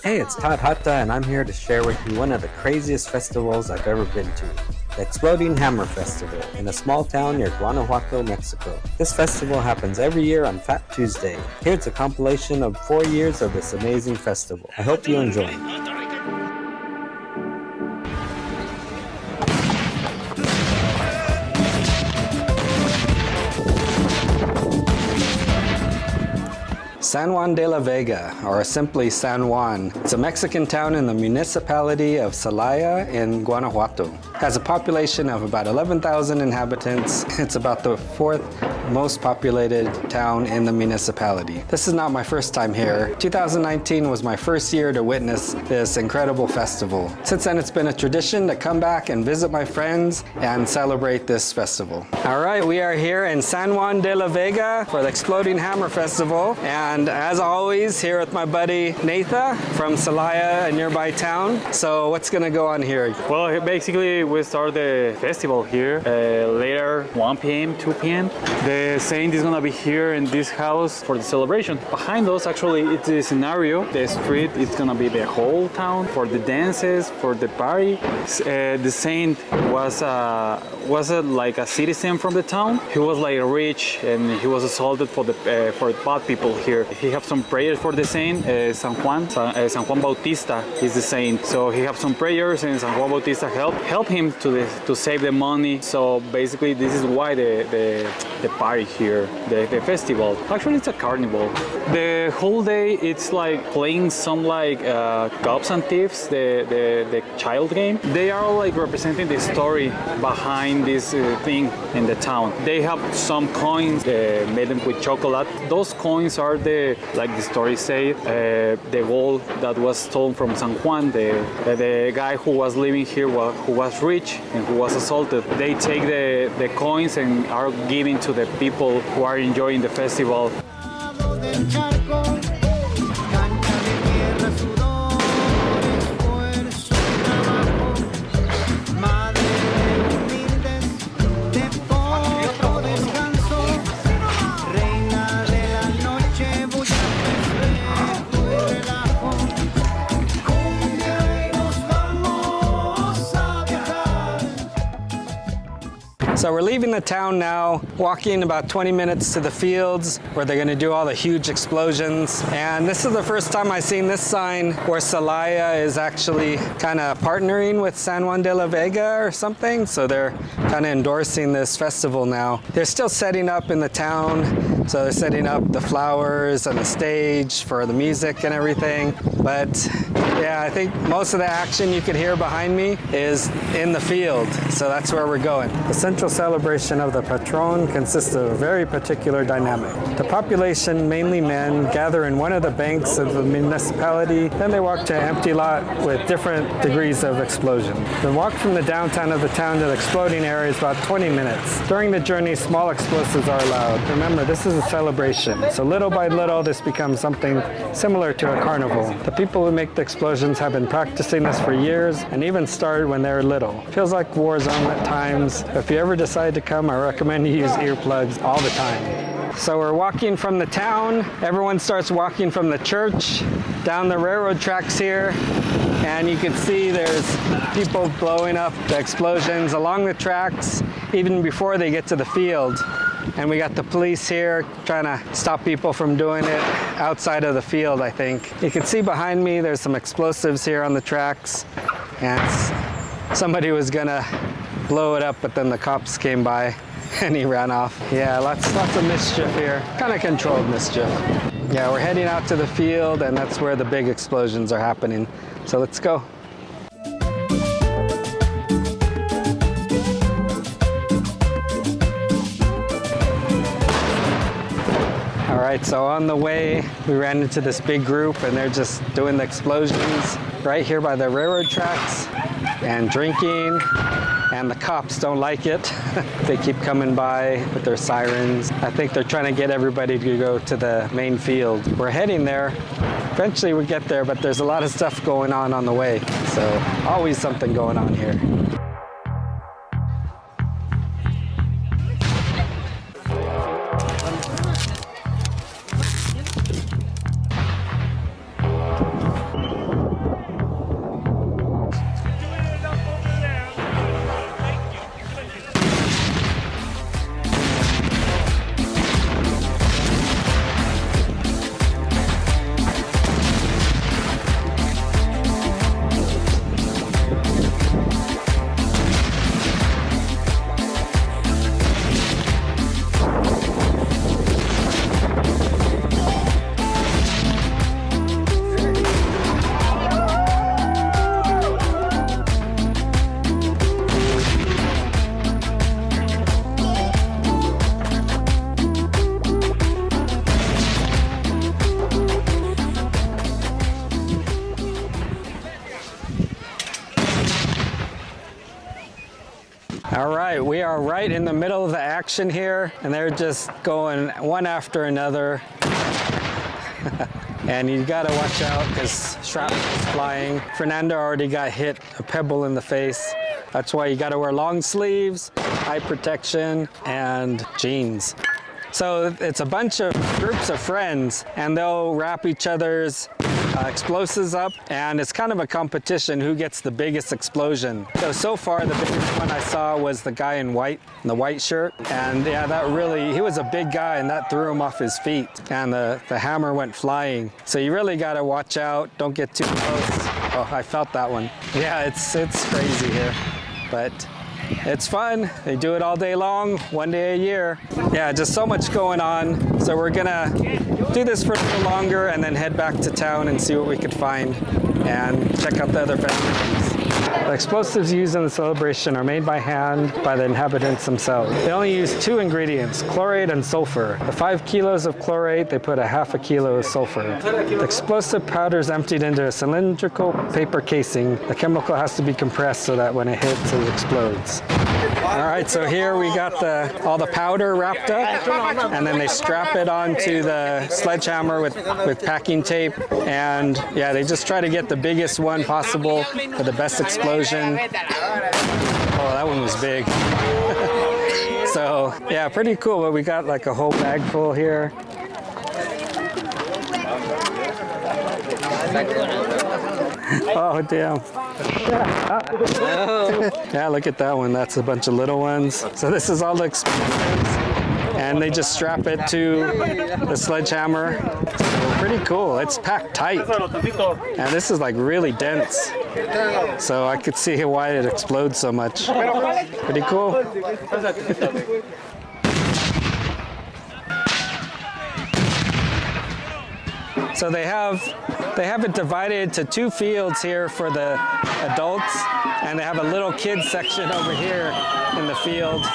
Hey, it's Todd Hatta, and I'm here to share with you one of the craziest festivals I've ever been to. The Exploding Hammer Festival in a small town near Guanajuato, Mexico. This festival happens every year on Fat Tuesday. Here's a compilation of 4 years of this amazing festival. I hope you enjoy. San Juan de la Vega, or simply San Juan. It's a Mexican town in the municipality of Celaya in Guanajuato. It has a population of about 11,000 inhabitants. It's about the fourth most populated town in the municipality. This is not my first time here. 2019 was my first year to witness this incredible festival. Since then, it's been a tradition to come back and visit my friends and celebrate this festival. All right, we are here in San Juan de la Vega for the Exploding Hammer Festival. And as always, here with my buddy Nathan from Celaya, a nearby town. So what's gonna go on here? Well, basically we start the festival here later, 1 p.m., 2 p.m. The saint is gonna be here in this house for the celebration. Behind us, actually, it's the scenario. The street, it's gonna be the whole town for the dances, for the party. The saint was like a citizen from the town. He was like rich and he was assaulted for bad people here. He have some prayers for the saint, San Juan Bautista is the saint. So he have some prayers and San Juan Bautista help him to save the money. So basically, this is why the party here, the festival. Actually, it's a carnival. The whole day, it's like playing some like cops and thieves, the child game. They are like representing the story behind this thing in the town. They have some coins made them with chocolate. Those coins are like the story say, the gold that was stolen from San Juan. The guy who was living here, who was rich and who was assaulted. They take the coins and are giving to the people who are enjoying the festival. So we're leaving the town now, walking about 20 minutes to the fields where they're going to do all the huge explosions. And this is the first time I've seen this sign where Celaya is actually kind of partnering with San Juan de la Vega or something. So they're kind of endorsing this festival now. They're still setting up in the town. So they're setting up the flowers and the stage for the music and everything. But yeah, I think most of the action you can hear behind me is in the field. So that's where we're going. The central celebration of the Patron consists of a very particular dynamic. The population, mainly men, gather in one of the banks of the municipality. Then they walk to an empty lot with different degrees of explosion. The walk from the downtown of the town to the exploding area is about 20 minutes. During the journey, small explosives are allowed. Remember, this is a celebration. So little by little, this becomes something similar to a carnival. The people who make the explosions have been practicing this for years and even started when they were little. Feels like war zone at times. If you ever decide to come, I recommend you use earplugs all the time. So we're walking from the town. Everyone starts walking from the church down the railroad tracks here. And you can see there's people blowing up the explosions along the tracks even before they get to the field. And we got the police here trying to stop people from doing it outside of the field, I think. You can see behind me there's some explosives here on the tracks. And somebody was gonna blow it up, but then the cops came by and he ran off. Yeah, lots of mischief here. Kind of controlled mischief. Yeah, we're heading out to the field and that's where the big explosions are happening. So let's go. All right, so on the way, we ran into this big group and they're just doing the explosions right here by the railroad tracks and drinking. And the cops don't like it. They keep coming by with their sirens. I think they're trying to get everybody to go to the main field. We're heading there. Eventually we get there, but there's a lot of stuff going on the way. So always something going on here. All right, we are right in the middle of the action here, and they're just going one after another. And you gotta watch out because shrapnel is flying. Fernando already got hit a pebble in the face. That's why you gotta wear long sleeves, eye protection, and jeans. So it's a bunch of groups of friends, and they'll wrap each other's explosives up, and it's kind of a competition who gets the biggest explosion. So far the biggest one I saw was the guy in white, in the white shirt, and yeah, that really, he was a big guy and that threw him off his feet, and the hammer went flying. So you really got to watch out, don't get too close. Oh, I felt that one. Yeah, it's crazy here, but it's fun. They do it all day long, one day a year. Yeah, just so much going on. So we're gonna do this for a little longer and then head back to town and see what we could find and check out the other vendors. The explosives used in the celebration are made by hand by the inhabitants themselves. They only use 2 ingredients, chlorate and sulfur. The 5 kilos of chlorate, they put a half a kilo of sulfur. The explosive powder is emptied into a cylindrical paper casing. The chemical has to be compressed so that when it hits, it explodes. All right, so here we got all the powder wrapped up, and then they strap it onto the sledgehammer with packing tape, and yeah, they just try to get the biggest one possible for the best explosion. Oh, that one was big. So yeah, pretty cool, but we got like a whole bag full here. Oh, damn. Yeah, look at that one. That's a bunch of little ones. So this is all the explosives, and they just strap it to the sledgehammer. So pretty cool. It's packed tight. And this is like really dense. So I could see why it explodes so much. Pretty cool. So they have it divided into 2 fields here for the adults, and they have a little kids section over here in the field.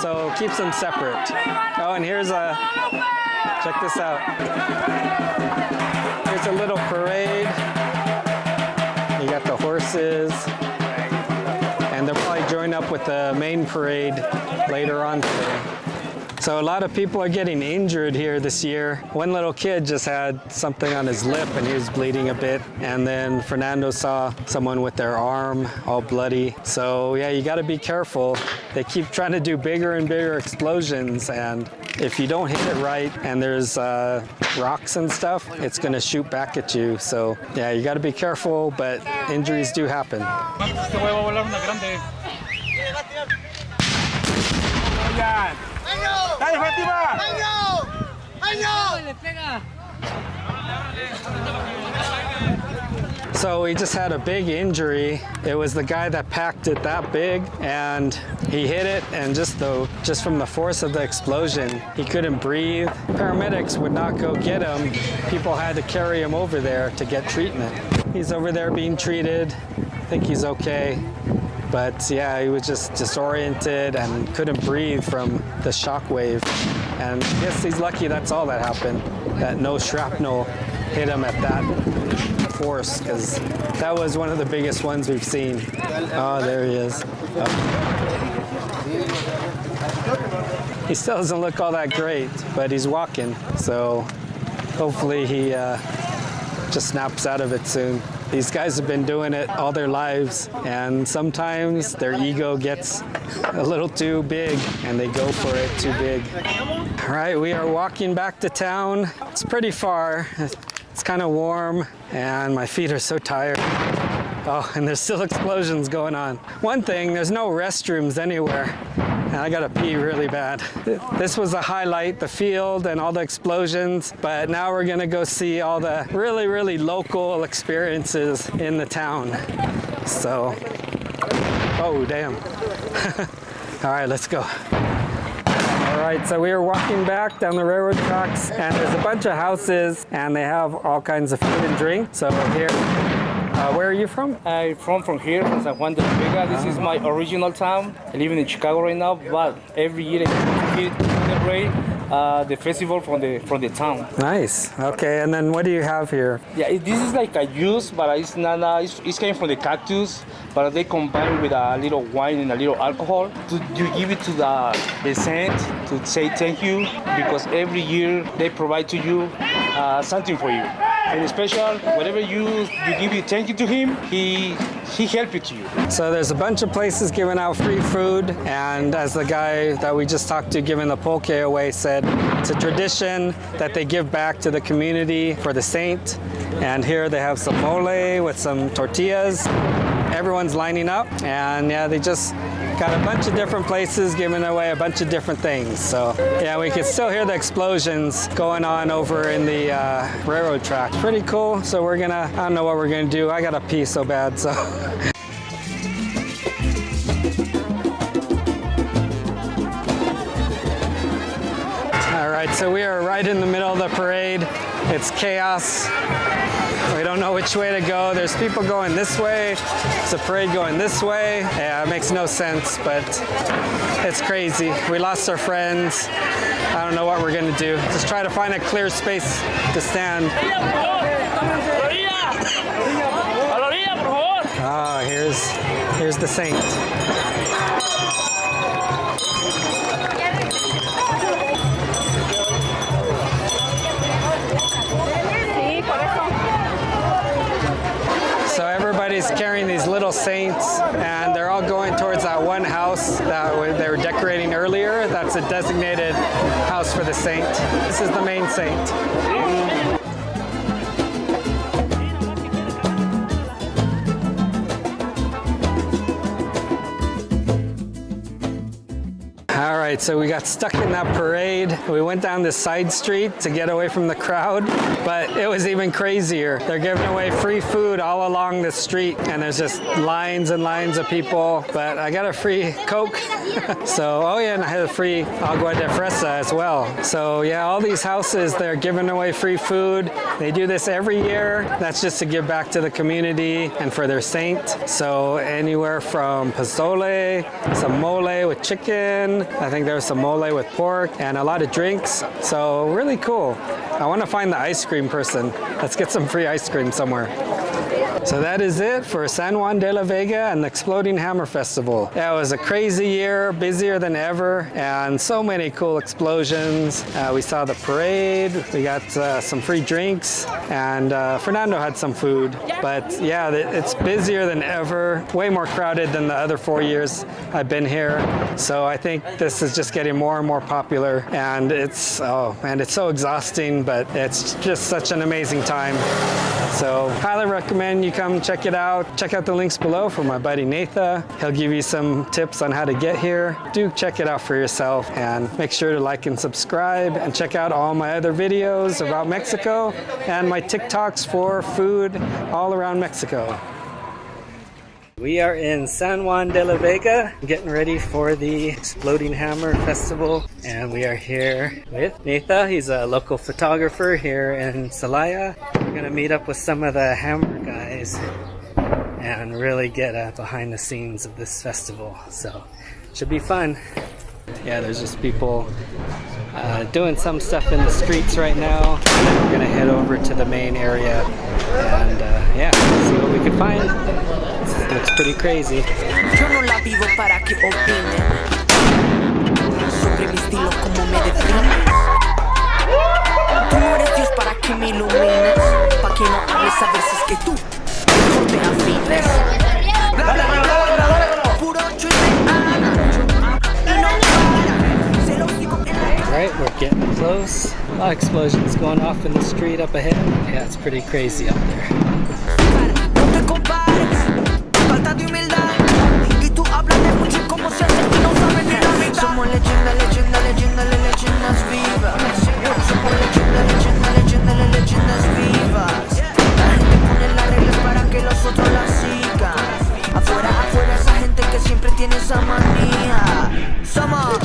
So it keeps them separate. Oh, and check this out. Here's a little parade. You got the horses, and they'll probably join up with the main parade later on today. So a lot of people are getting injured here this year. One little kid just had something on his lip and he was bleeding a bit. And then Fernando saw someone with their arm all bloody. So yeah, you gotta be careful. They keep trying to do bigger and bigger explosions, and if you don't hit it right and there's rocks and stuff, it's gonna shoot back at you. So yeah, you gotta be careful, but injuries do happen. So he just had a big injury. It was the guy that packed it that big, and he hit it, and just from the force of the explosion, he couldn't breathe. Paramedics would not go get him. People had to carry him over there to get treatment. He's over there being treated. I think he's okay. But yeah, he was just disoriented and couldn't breathe from the shock wave. And I guess he's lucky that's all that happened, that no shrapnel hit him at that force, because that was one of the biggest ones we've seen. Oh, there he is. Oh. He still doesn't look all that great, but he's walking. So hopefully he just snaps out of it soon. These guys have been doing it all their lives, and sometimes their ego gets a little too big and they go for it too big. All right, we are walking back to town. It's pretty far. It's kind of warm and my feet are so tired. Oh, and there's still explosions going on. One thing, there's no restrooms anywhere. And I gotta pee really bad. This was a highlight, the field and all the explosions, but now we're gonna go see all the really, really local experiences in the town. So, oh damn. All right, let's go. All right, so we are walking back down the railroad tracks, and there's a bunch of houses, and they have all kinds of food and drink. So here, where are you from? I'm from here, from San Juan de Vega. This is my original town. I live in Chicago right now, but every year I celebrate the festival from the town. Nice. Okay, and then what do you have here? Yeah, this is like a juice, but it's not. It's came from the cactus, but they combine with a little wine and a little alcohol. You give it to the saint to say thank you, because every year they provide to you something for you. And special, whatever you give it thank you to him, he help it to you. So there's a bunch of places giving out free food, and as the guy that we just talked to giving the pulque away said, it's a tradition that they give back to the community for the saint. And here they have some mole with some tortillas. Everyone's lining up, and yeah, they just got a bunch of different places giving away a bunch of different things. So yeah, we can still hear the explosions going on over in the railroad track. Pretty cool. So we're gonna, I don't know what we're gonna do. I gotta pee so bad, so. All right, so we are right in the middle of the parade. It's chaos. We don't know which way to go. There's people going this way. It's a parade going this way. Yeah, it makes no sense, but it's crazy. We lost our friends. I don't know what we're gonna do. Just try to find a clear space to stand. Ah, here's the saint. So everybody's carrying these little saints, and they're all going towards that one house that they were decorating earlier. That's a designated house for the saint. This is the main saint. All right, so we got stuck in that parade. We went down this side street to get away from the crowd, but it was even crazier. They're giving away free food all along the street, and there's just lines and lines of people. But I got a free Coke. So, oh yeah, and I had a free agua de fresa as well. So yeah, all these houses, they're giving away free food. They do this every year. That's just to give back to the community and for their saint. So anywhere from pozole, some mole with chicken, I think there was some mole with pork, and a lot of drinks. So really cool. I want to find the ice cream person. Let's get some free ice cream somewhere. So that is it for San Juan de la Vega and the Exploding Hammer Festival. Yeah, it was a crazy year, busier than ever, and so many cool explosions. We saw the parade, we got some free drinks, and Fernando had some food. But yeah, it's busier than ever, way more crowded than the other 4 years I've been here. So I think this is just getting more and more popular, and it's, oh man, it's so exhausting, but it's just such an amazing time. So highly recommend you come check it out. Check out the links below for my buddy Nathan. He'll give you some tips on how to get here. Do check it out for yourself, and make sure to like and subscribe, and check out all my other videos about Mexico and my TikToks for food all around Mexico. We are in San Juan de la Vega, getting ready for the Exploding Hammer Festival, and we are here with Nathan. He's a local photographer here in Celaya. We're gonna meet up with some of the hammer guys and really get behind the scenes of this festival. So, should be fun. Yeah, there's just people doing some stuff in the streets right now. And then we're gonna head over to the main area and yeah, see what we can find. It looks pretty crazy. Yo no la vivo para que opinen sobre mi estilo como me defines. Tú no eres Dios para que me ilumines, pa' que no hables a veces que tú mejor te afines. Puro Alright, we're getting close. A lot of explosions going off in the street up ahead. Yeah, it's pretty crazy up there. Somos leyenda, leyenda, leyenda, leyendas vivas. Somos leyenda, leyenda, leyenda, leyendas vivas. La gente pone las reglas para que los otros las sigan. Afuera, afuera, esa gente que siempre tiene esa manía. Somos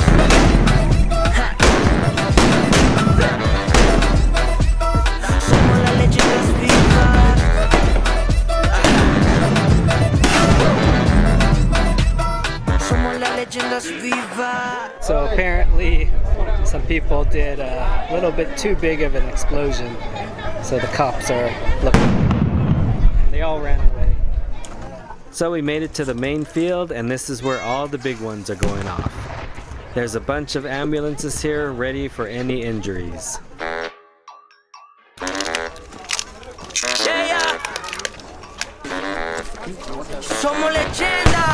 las leyendas vivas. people did a little bit too big of an explosion. So the cops are looking. And they all ran away. So we made it to the main field, and this is where all the big ones are going off. There's a bunch of ambulances here ready for any injuries. Yeah. Somos leyenda.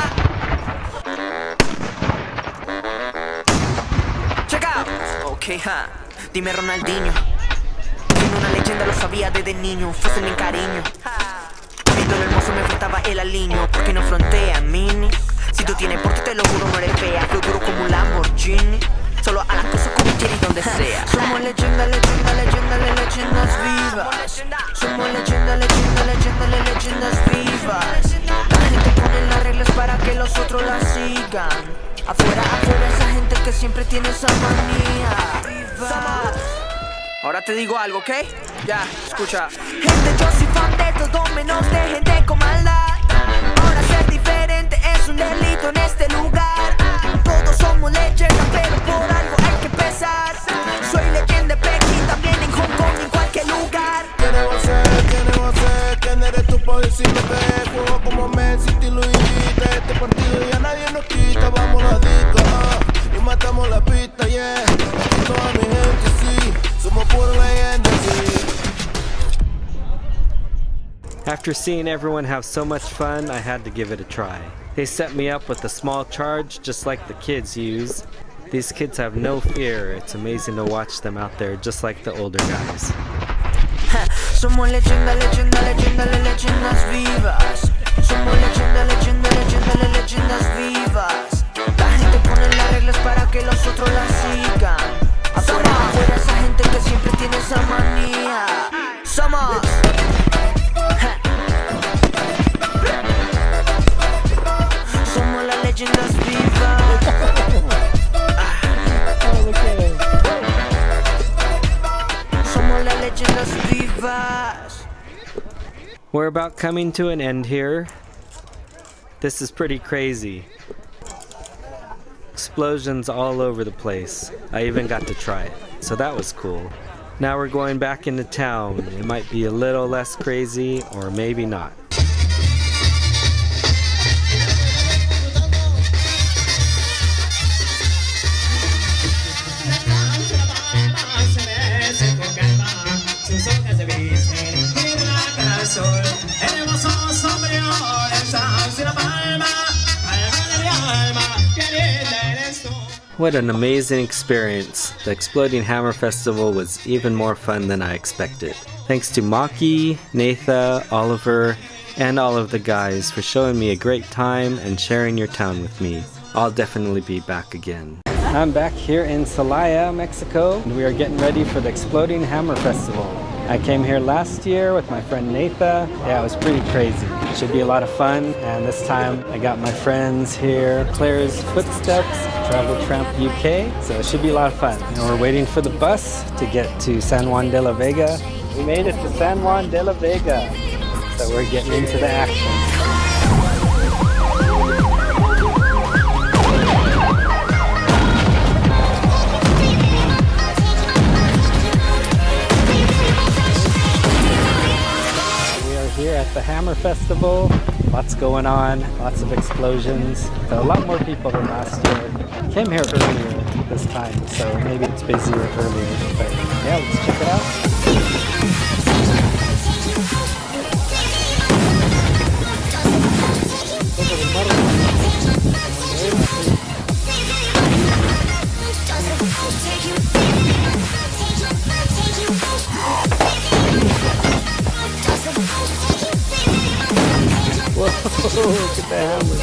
Check out. Okay, Dime Ronaldinho. Siendo una leyenda lo sabía desde niño. Fue mi cariño. Viendo el hermoso me faltaba el aliño. Porque no frontea, mini. Si tú tienes porte te lo juro no eres fea. Flow duro como un Lamborghini. Solo a las cosas como quieres donde sea. Somos leyenda, leyenda, leyenda, leyendas vivas. Somos leyenda, leyenda, leyenda, leyendas vivas. La gente pone las reglas para que los otros las sigan. Afuera, afuera esa gente que siempre tiene esa manía. Vivas. Ahora te digo algo, ¿ok? Ya, escucha. Gente, yo soy fan de todo menos de gente con maldad. Ahora ser diferente es un delito en este lugar. Todos somos leyendas, pero por algo hay que empezar. Soy leyenda en Pekín, también en Hong Kong, en cualquier lugar. ¿Quién eres tú por decirte? Juego como Messi, estilo y Vita. Este partido ya nadie nos quita, vamos a la disca y matamos la pista, yeah. Aquí toda mi gente, sí, somos pura leyenda, sí. After seeing everyone have so much fun, I had to give it a try. They set me up with a small charge just like the kids use. These kids have no fear. It's amazing to watch them out there just like the older guys. Somos leyenda, leyenda, leyenda, leyendas vivas. Somos leyenda, leyenda, leyenda, leyendas vivas. La gente pone las reglas para que los otros las sigan. Afuera, afuera esa gente que siempre tiene esa manía. Somos somos las leyendas vivas. Somos las leyendas vivas. We're about coming to an end here. This is pretty crazy. Explosions all over the place. I even got to try it, so that was cool. Now we're going back into town. It might be a little less crazy, or maybe not. What an amazing experience. The Exploding Hammer Festival was even more fun than I expected. Thanks to Maki, Natha, Oliver, and all of the guys for showing me a great time and sharing your town with me. I'll definitely be back again. I'm back here in Celaya, Mexico, and we are getting ready for the Exploding Hammer Festival. I came here last year with my friend Natha. Yeah, it was pretty crazy. It should be a lot of fun, and this time I got my friends here. Claire's Footsteps, Travel Tramp UK, so it should be a lot of fun. And we're waiting for the bus to get to San Juan de la Vega. We made it to San Juan de la Vega, so we're getting into the action. Here at the Hammer Festival, lots going on, lots of explosions. So a lot more people than last year. Came here earlier this time, so maybe it's busier earlier. But yeah, let's check it out. Whoa, look at that hammer.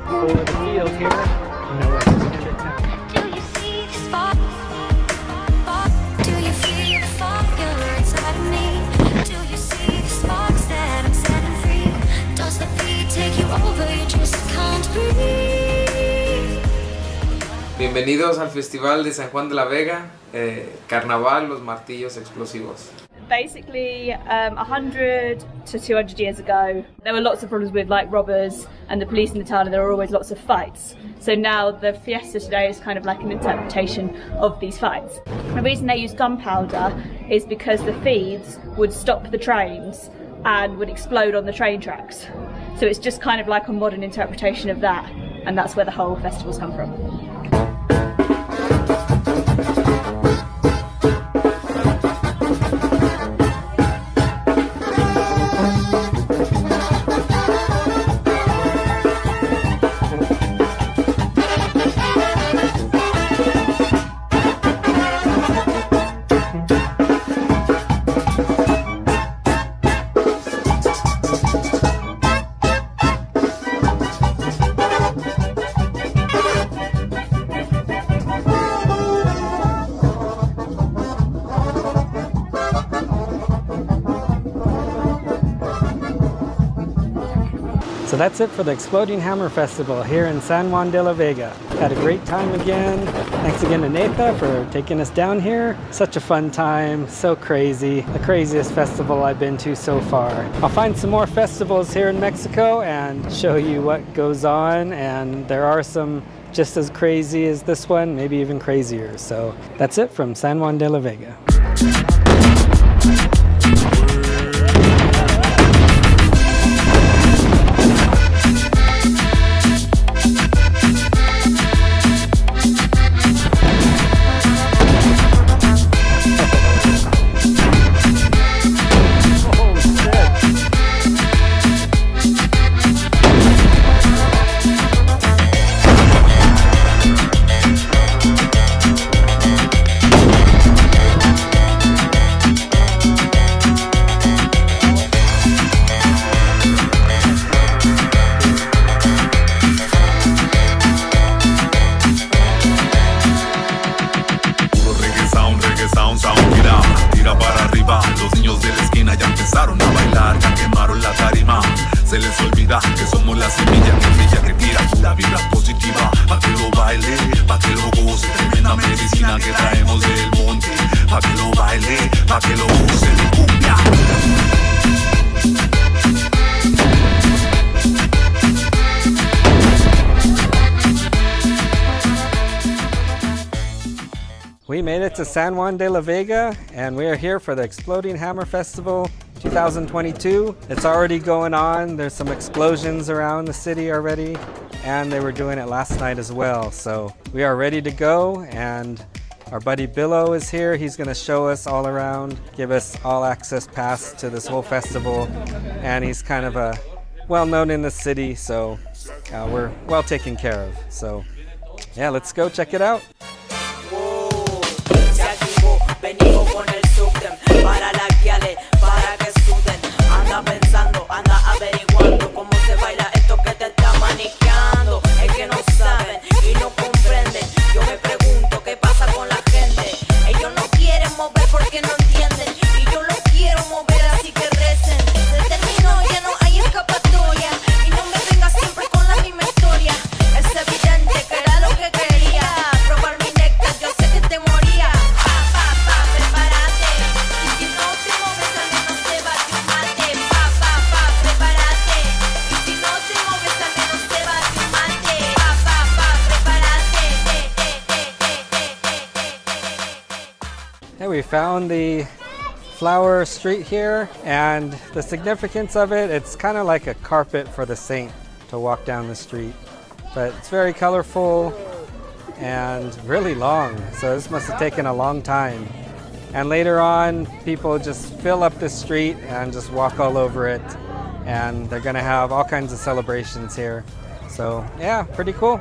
Over the field here, you know what's in the town. Do you see the spark? Do you feel the fire inside of me? Do you see the sparks that I'm setting free? Does the beat take you over? You just can't breathe. Bienvenidos al Festival de San Juan de la Vega, Carnaval Los Martillos Explosivos. basically 100 to 200 years ago, there were lots of problems with like robbers and the police in the town, and there were always lots of fights. So now the fiesta today is kind of like an interpretation of these fights. The reason they use gunpowder is because the thieves would stop the trains and would explode on the train tracks. So it's just kind of like a modern interpretation of that, and that's where the whole festivals come from. So that's it for the Exploding Hammer Festival here in San Juan de la Vega. Had a great time again. Thanks again to Natha for taking us down here. Such a fun time, so crazy. The craziest festival I've been to so far. I'll find some more festivals here in Mexico and show you what goes on, and there are some just as crazy as this one, maybe even crazier. So that's it from San Juan de la Vega. Se les olvida que somos la semilla que brilla, que tira pura vibra positiva. Pa' que lo baile, pa' que lo goce, tremenda medicina que traemos del monte. Pa' que lo baile, pa' que lo goce de cumbia. We made it to San Juan de la Vega, and we are here for the Exploding Hammer Festival 2022. It's already going on. There's some explosions around the city already, and they were doing it last night as well. So we are ready to go, and our buddy Billo is here. He's going to show us all around, give us all access pass to this whole festival, and he's kind of a well known in the city, so we're well taken care of. So yeah, let's go check it out. Venimos con el subtem para las guiales, para que suden. Anda pensando, anda averiguando cómo se baila esto que te está maniqueando. Es que no saben y no comprenden. Yo me pregunto qué pasa con la gente. Ellos no quieren mover porque no entienden. Y yo los quiero mover así que recen. Se terminó, ya no hay escapatoria. Y no me vengas siempre con la misma historia. Es evidente que era lo que quería. Probar mi néctar, yo sé que te moría. We found the flower street here, and the significance of it, it's kind of like a carpet for the saint to walk down the street, but it's very colorful and really long, so this must have taken a long time. And later on, people just fill up the street and just walk all over it, and they're gonna have all kinds of celebrations here. So yeah, pretty cool.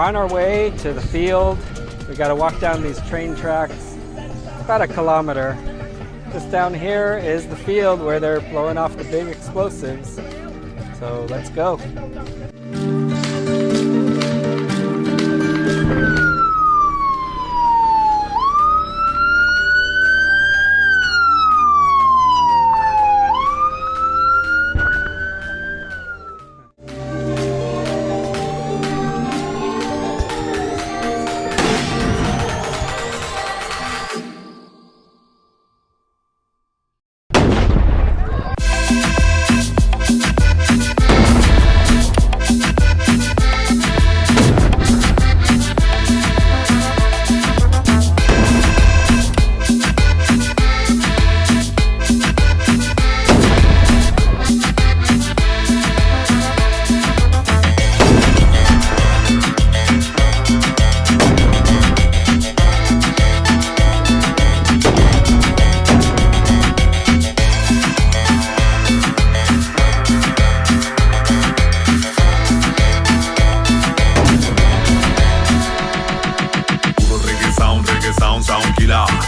on our way to the field. We got to walk down these train tracks, about a kilometer. Just down here is the field where they're blowing off the big explosives. So let's go.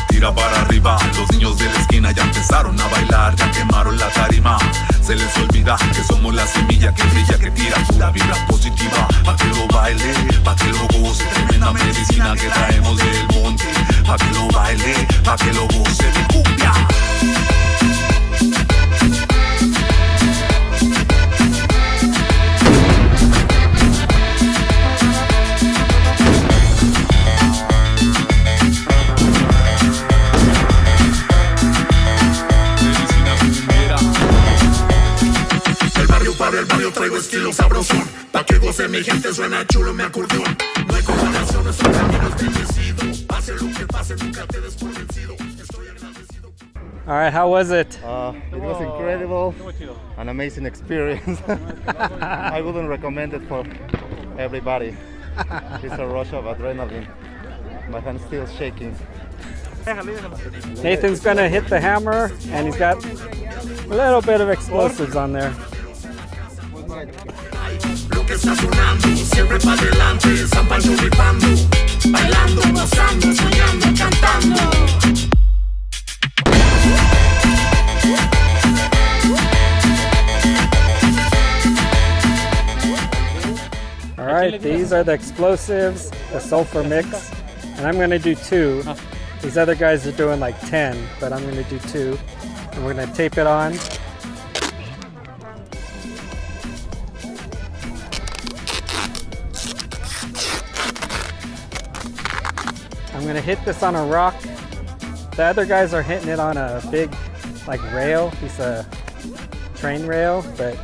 Tira para arriba, los niños de la esquina ya empezaron a bailar, ya quemaron la tarima. Se les olvida que somos la semilla que brilla, que tira pura vibra positiva. Pa' que lo baile, pa' que lo goce, tremenda medicina que traemos del monte. Pa' que lo baile, pa' que lo goce de cumbia. Para el barrio traigo estilo sabrosón, pa' que goce mi gente, suena chulo mi acordeón. No hay comparación, nuestro camino es bendecido. Pase lo que pase, nunca te des por vencido. Estoy agradecido. All right, how was it? It was incredible, an amazing experience. I wouldn't recommend it for everybody. It's a rush of adrenaline. My hand's still shaking. Nathan's gonna hit the hammer, and he's got a little bit of explosives on there. Lo que está sonando, siempre pa' adelante, San Pancho ripando, bailando, gozando, soñando, cantando. All right, these are the explosives, the sulfur mix, and I'm gonna do 2. These other guys are doing like 10, but I'm gonna do 2. And we're gonna tape it on. I'm gonna hit this on a rock. The other guys are hitting it on a big, like rail, piece of train rail, but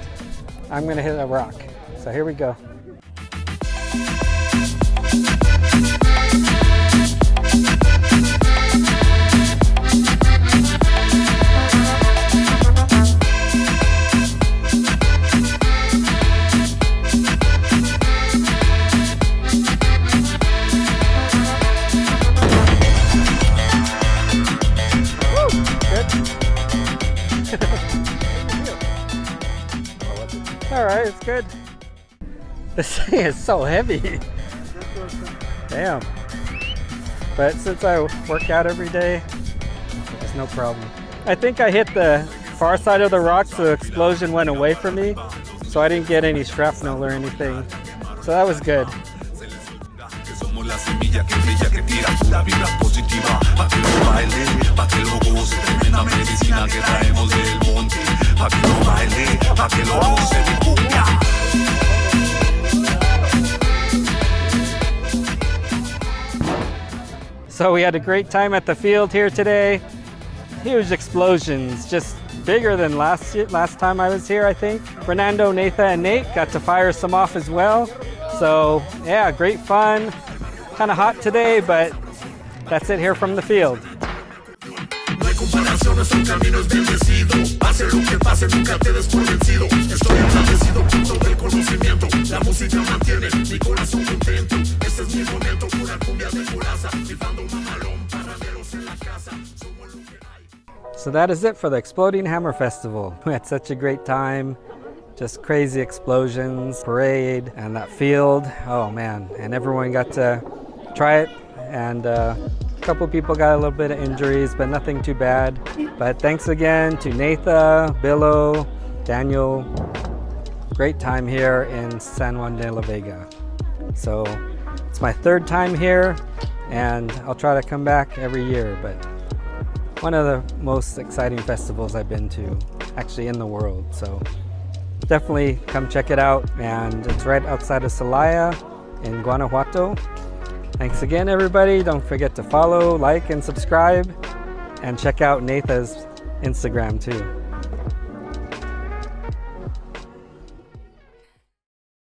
I'm gonna hit a rock. So here we go. All right, it's good. This thing is so heavy. Damn. But since I work out every day, there's no problem. I think I hit the far side of the rock, so the explosion went away from me, so I didn't get any shrapnel or anything. So that was good. Somos la semilla que brilla, que tira pura vibra positiva. Pa' que lo baile, pa' que lo goce, tremenda medicina que traemos del monte. Pa' que lo baile, pa' que lo goce de cumbia. So we had a great time at the field here today. Huge explosions, just bigger than last time I was here, I think. Fernando, Nathan, and Nate got to fire some off as well. So yeah, great fun. Kind of hot today, but that's it here from the field. No hay comparación, nuestro camino es bendecido. Pase lo que pase, nunca te des por vencido. Estoy agradecido por todo el conocimiento. La música mantiene mi corazón contento. Este es mi momento, pura cumbia de coraza. Rifando mamalón, parranderos en la casa. Somos lo que hay. So that is it for the Exploding Hammer Festival. We had such a great time. Just crazy explosions, parade, and that field. Oh man, and everyone got to try it, and a couple people got a little bit of injuries, but nothing too bad. But thanks again to Natha, Billo, Daniel. Great time here in San Juan de la Vega. So it's my 3rd time here, and I'll try to come back every year, but one of the most exciting festivals I've been to, actually in the world. So definitely come check it out, and it's right outside of Celaya in Guanajuato. Thanks again, everybody. Don't forget to follow, like, and subscribe, and check out Natha's Instagram too.